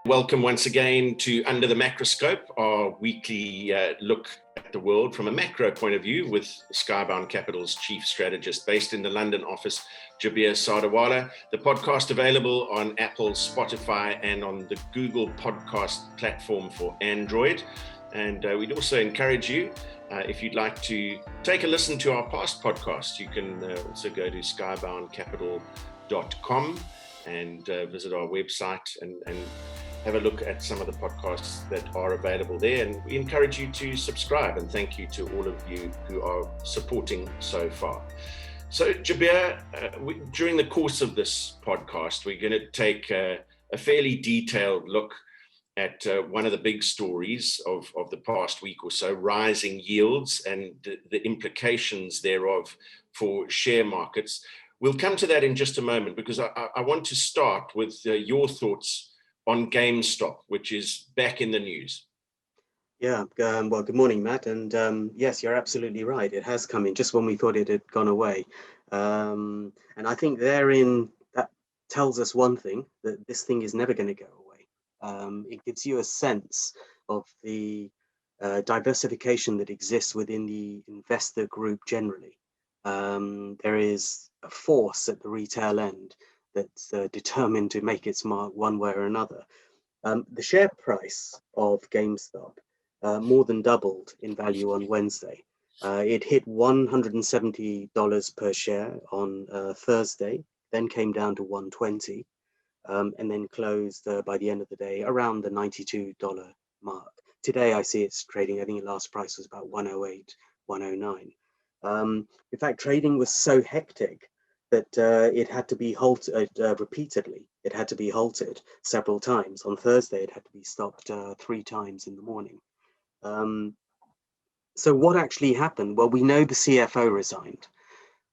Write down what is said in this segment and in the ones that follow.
Welcome once again to Under the Macroscope, our weekly look at the world from a macro point of view with Skybound Capital's chief strategist based in the London office, Jabir Sadawala. The podcast available on Apple, Spotify, and on the Google podcast platform for Android. And we'd also encourage you, if you'd like to take a listen to our past podcasts, you can also go to skyboundcapital.com and visit our website and have a look at some of the podcasts that are available there. And we encourage you to subscribe, and thank you to all of you who are supporting so far. So Jabir, during the course of this podcast, we're going to take a fairly detailed look at one of the big stories of the past week or so, rising yields and the implications thereof for share markets. We'll come to that in just a moment, because I want to start with your thoughts on Gamestop, which is back in the news. Yeah, well, good morning, Matt. And yes, you're absolutely right. It has come in just when we thought it had gone away. And I think therein, that tells us one thing, that this thing is never going to go away. It gives you a sense of the diversification that exists within the investor group generally. There is a force at the retail end that's determined to make its mark one way or another. The share price of GameStop more than doubled in value on Wednesday. It hit $170 per share on Thursday, then came down to $120, and then closed by the end of the day around the $92 mark. Today I see it's trading, I think the last price was about 108, 109. In fact, trading was so hectic that it had to be halted repeatedly. It had to be halted several times. On Thursday, it had to be stopped 3 times in the morning. So what actually happened? Well, we know the CFO resigned,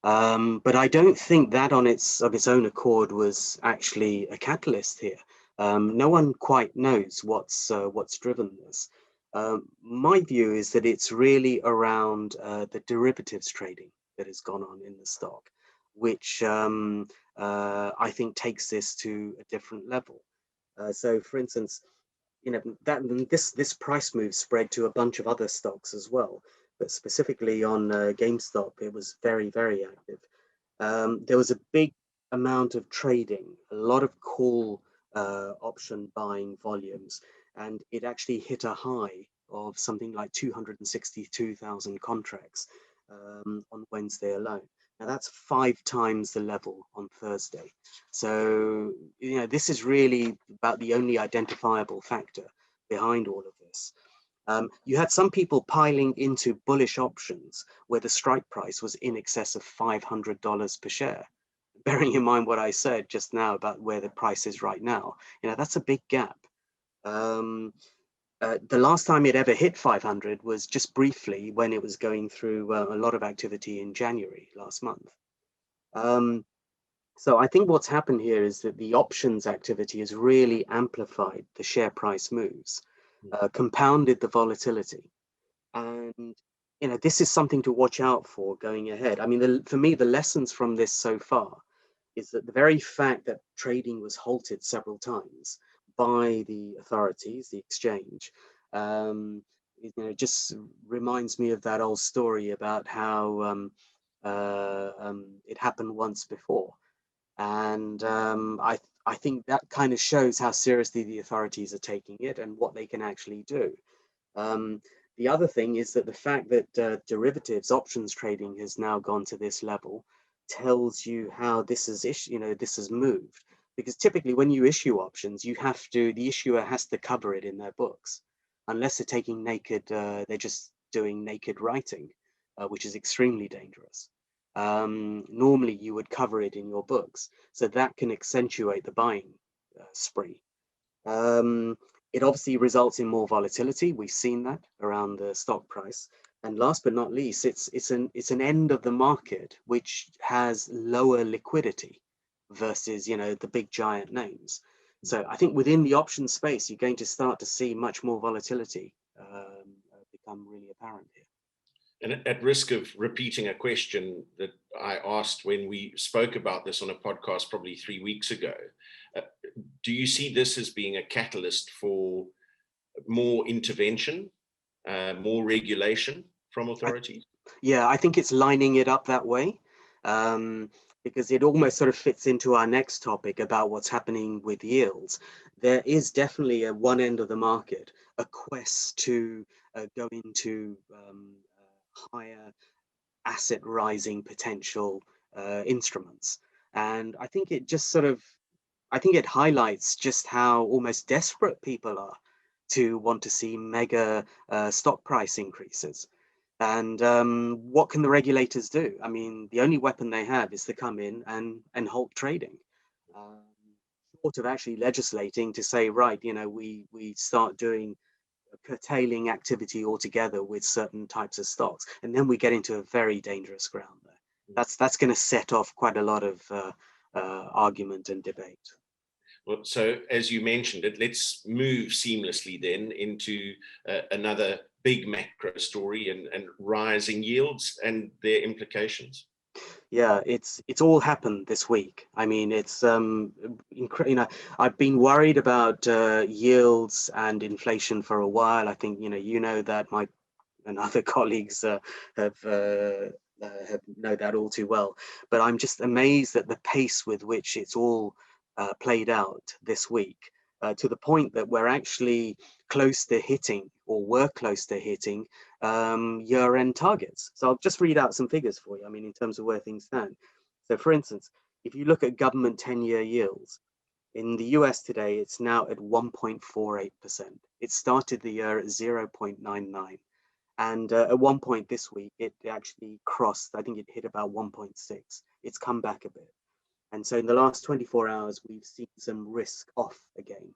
but I don't think that of its own accord was actually a catalyst here. No one quite knows what's driven this. My view is that it's really around the derivatives trading that has gone on in the stock, which I think takes this to a different level. So, for instance, this price move spread to a bunch of other stocks as well, but specifically on GameStop, it was very, very active. There was a big amount of trading, a lot of call option buying volumes, and it actually hit a high of something like 262,000 contracts on Wednesday alone. Now that's 5 times the level on Thursday. So, this is really about the only identifiable factor behind all of this. You had some people piling into bullish options where the strike price was in excess of $500 per share. Bearing in mind what I said just now about where the price is right now, that's a big gap. The last time it ever hit 500 was just briefly when it was going through a lot of activity in January last month. So I think what's happened here is that the options activity has really amplified the share price moves, compounded the volatility. And, this is something to watch out for going ahead. I mean, for me, the lessons from this so far is that the very fact that trading was halted several times by the authorities, the exchange, just reminds me of that old story about how it happened once before. And I think that kind of shows how seriously the authorities are taking it and what they can actually do. The other thing is that the fact that derivatives options trading has now gone to this level tells you how this has moved. Because typically when you issue options, the issuer has to cover it in their books, unless they're taking they're just doing naked writing, which is extremely dangerous. Normally you would cover it in your books, so that can accentuate the buying spree. It obviously results in more volatility. We've seen that around the stock price. And last but not least, it's an end of the market which has lower liquidity versus the big giant names. So I think within the option space, you're going to start to see much more volatility become really apparent here. And at risk of repeating a question that I asked when we spoke about this on a podcast probably 3 weeks ago, Do you see this as being a catalyst for more intervention, more regulation from authorities? Yeah, I think it's lining it up that way, because it almost sort of fits into our next topic about what's happening with yields. There is definitely at one end of the market a quest to go into higher asset rising potential instruments. And I think it just sort of, I think it highlights just how almost desperate people are to want to see mega stock price increases. And what can the regulators do? I mean, the only weapon they have is to come in and halt trading. Um, Short of actually legislating to say, right, you know, we start doing curtailing activity altogether with certain types of stocks, and then we get into a very dangerous ground there. That's going to set off quite a lot of argument and debate. Well, so as you mentioned it, let's move seamlessly then into another big macro story and rising yields and their implications. Yeah, it's all happened this week. I mean, it's you know, I've been worried about yields and inflation for a while. I think you know that my and other colleagues have know that all too well. But I'm just amazed at the pace with which it's all played out this week, to the point that we're actually close to hitting, or were close to hitting, year-end targets. So I'll just read out some figures for you. I mean, in terms of where things stand. So, for instance, if you look at government 10-year yields in the US today, it's now at 1.48%. It started the year at 0.99. And at one point this week, it actually crossed, I think it hit about 1.6. It's come back a bit. And so in the last 24 hours, we've seen some risk off again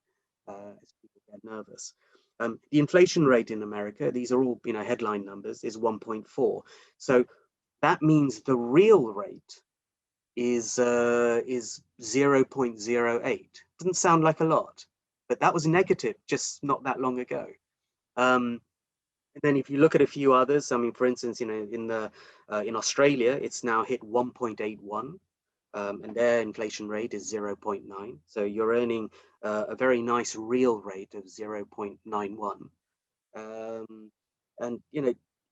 as people get nervous. The inflation rate in America, these are all headline numbers, is 1.4. So that means the real rate is 0.08. Doesn't sound like a lot, but that was negative just not that long ago. And then if you look at a few others, I mean, for instance, in Australia, it's now hit 1.81, and their inflation rate is 0.9. So you're earning a very nice real rate of 0.91. And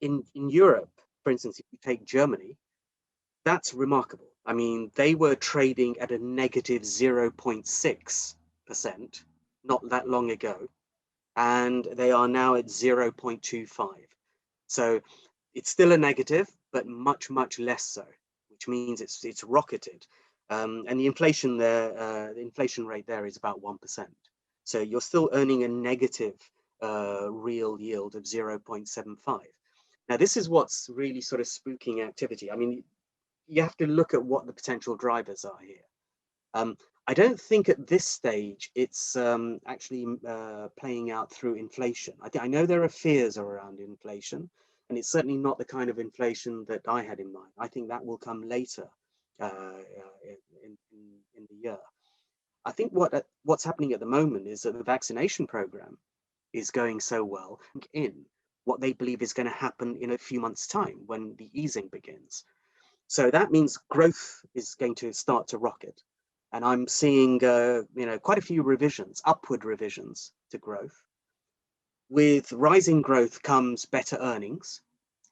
in Europe, for instance, if you take Germany, that's remarkable. I mean, they were trading at a negative 0.6% not that long ago, and they are now at 0.25. So it's still a negative, but much, much less so, which means it's rocketed. And the inflation there, the inflation rate there is about 1%. So you're still earning a negative real yield of 0.75. Now, this is what's really sort of spooking activity. I mean, you have to look at what the potential drivers are here. I don't think at this stage it's actually playing out through inflation. I know there are fears around inflation, and it's certainly not the kind of inflation that I had in mind. I think that will come later in the year. I think what's happening at the moment is that the vaccination program is going so well in what they believe is going to happen in a few months' time when the easing begins. So that means growth is going to start to rocket. And I'm seeing, quite a few revisions, upward revisions to growth. With rising growth comes better earnings.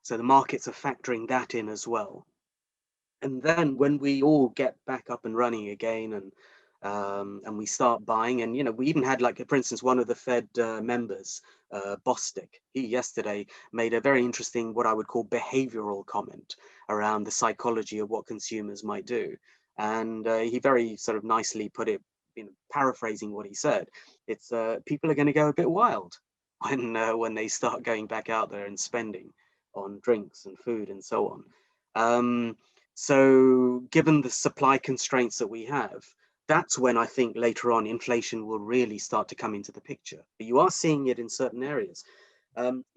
So the markets are factoring that in as well. And then when we all get back up and running again, and we start buying, and we even had, like, for instance, one of the Fed members, Bostic, he yesterday made a very interesting, what I would call behavioral comment around the psychology of what consumers might do. And he very sort of nicely put it, paraphrasing what he said, it's people are going to go a bit wild when they start going back out there and spending on drinks and food and so on. So given the supply constraints that we have, that's when I think later on inflation will really start to come into the picture. But you are seeing it in certain areas.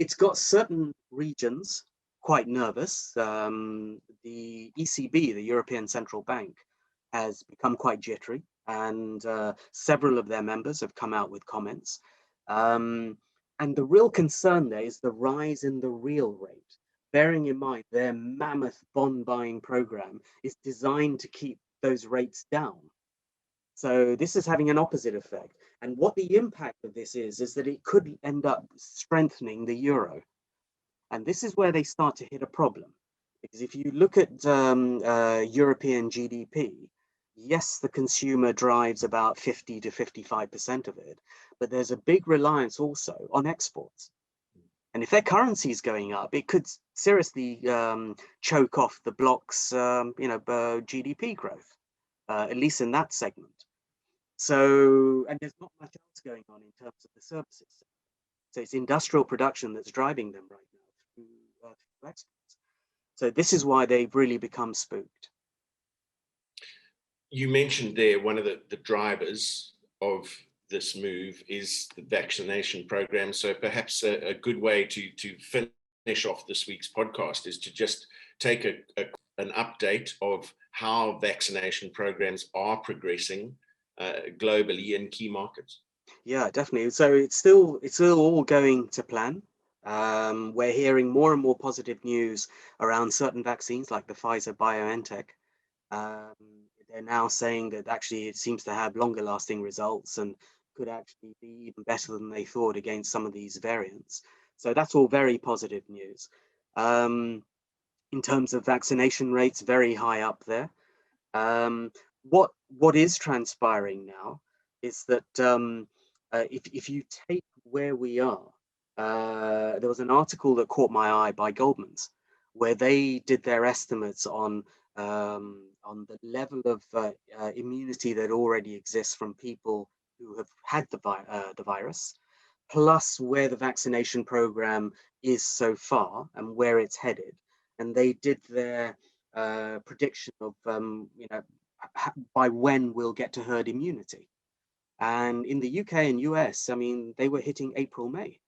It's got certain regions quite nervous. The ECB, the European Central Bank, has become quite jittery, and several of their members have come out with comments. And the real concern there is the rise in the real rate, bearing in mind their mammoth bond buying program is designed to keep those rates down. So this is having an opposite effect. And what the impact of this is that it could end up strengthening the euro. And this is where they start to hit a problem. Because if you look at European GDP, yes, the consumer drives about 50 to 55% of it, but there's a big reliance also on exports. And if their currency is going up, it could seriously choke off the bloc's GDP growth, at least in that segment. So, and there's not much else going on in terms of the services. So it's industrial production that's driving them right now through exports. So this is why they've really become spooked. You mentioned there one of the drivers of this move is the vaccination program. So perhaps a good way to finish off this week's podcast is to just take an update of how vaccination programs are progressing globally in key markets. Yeah, definitely. So it's still all going to plan. We're hearing more and more positive news around certain vaccines like the Pfizer BioNTech. They're now saying that actually it seems to have longer lasting results and could actually be even better than they thought against some of these variants. So that's all very positive news. In terms of vaccination rates, very high up there. What is transpiring now is that if you take where we are, there was an article that caught my eye by Goldman's, where they did their estimates on the level of immunity that already exists from people who have had the virus, plus where the vaccination program is so far and where it's headed. And they did their prediction of by when we'll get to herd immunity. And in the UK and US, I mean, they were hitting April, May,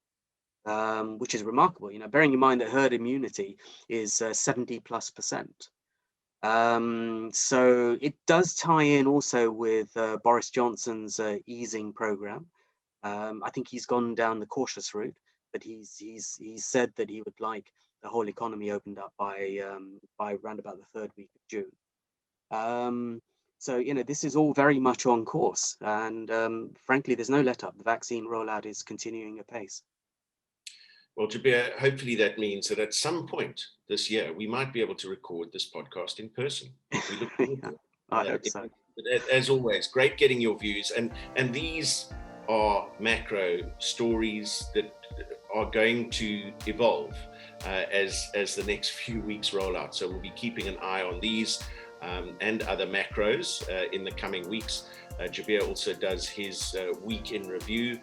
which is remarkable, bearing in mind that herd immunity is 70+%. So it does tie in also with Boris Johnson's easing program. I think he's gone down the cautious route, but he's said that he would like the whole economy opened up by around about the third week of June. So this is all very much on course, and frankly, there's no let up. The vaccine rollout is continuing apace. Well, Jabir, hopefully that means that at some point this year, we might be able to record this podcast in person. We look forward to it. I hope so. As always, great getting your views. And these are macro stories that are going to evolve as the next few weeks roll out. So we'll be keeping an eye on these and other macros in the coming weeks. Jabir also does his week in review,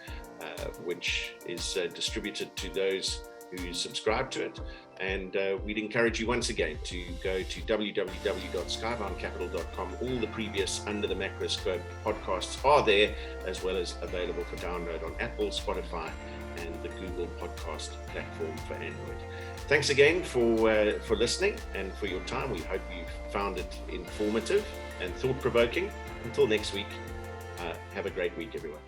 which is distributed to those who subscribe to it. And we'd encourage you once again to go to www.skyboundcapital.com. All the previous Under the Macroscope podcasts are there, as well as available for download on Apple, Spotify, and the Google podcast platform for Android. Thanks again for listening and for your time. We hope you found it informative and thought-provoking. Until next week, have a great week, everyone.